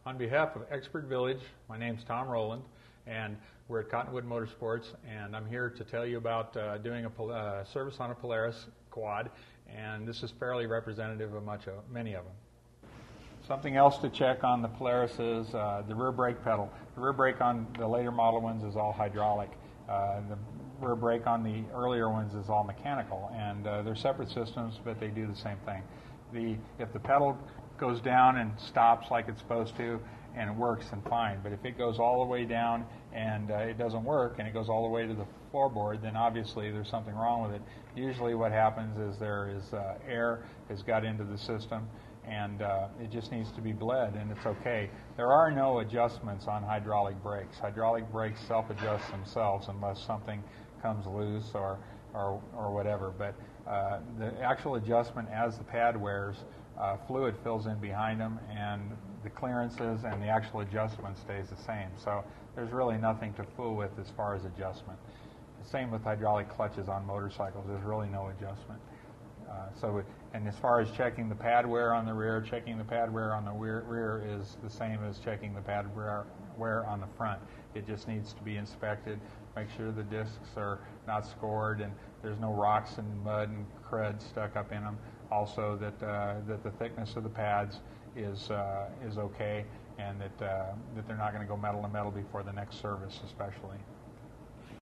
On behalf of Expert Village, my name's Tom Rowland, and we're at Cottonwood Motorsports, and I'm here to tell you about doing a service on a Polaris quad, and this is fairly representative of many of them. Something else to check on the Polaris is the rear brake pedal. The rear brake on the later model ones is all hydraulic. The rear brake on the earlier ones is all mechanical, and they're separate systems, but they do the same thing. If the pedal goes down and stops like it's supposed to, and it works, then fine. But if it goes all the way down and it doesn't work, and it goes all the way to the floorboard, then obviously there's something wrong with it. Usually what happens is there is air has got into the system, and it just needs to be bled, and it's okay. There are no adjustments on hydraulic brakes. Hydraulic brakes self-adjust themselves unless something comes loose or whatever. But the actual adjustment as the pad wears, fluid fills in behind them, and the clearances and the actual adjustment stays the same. So there's really nothing to fool with as far as adjustment. The same with hydraulic clutches on motorcycles. There's really no adjustment. And as far as checking the pad wear on the rear, checking the pad wear on the rear is the same as checking the pad wear on the front. It just needs to be inspected, make sure the discs are not scored and there's no rocks and mud and crud stuck up in them. Also that the thickness of the pads is okay, and that they're not going to go metal to metal before the next service especially.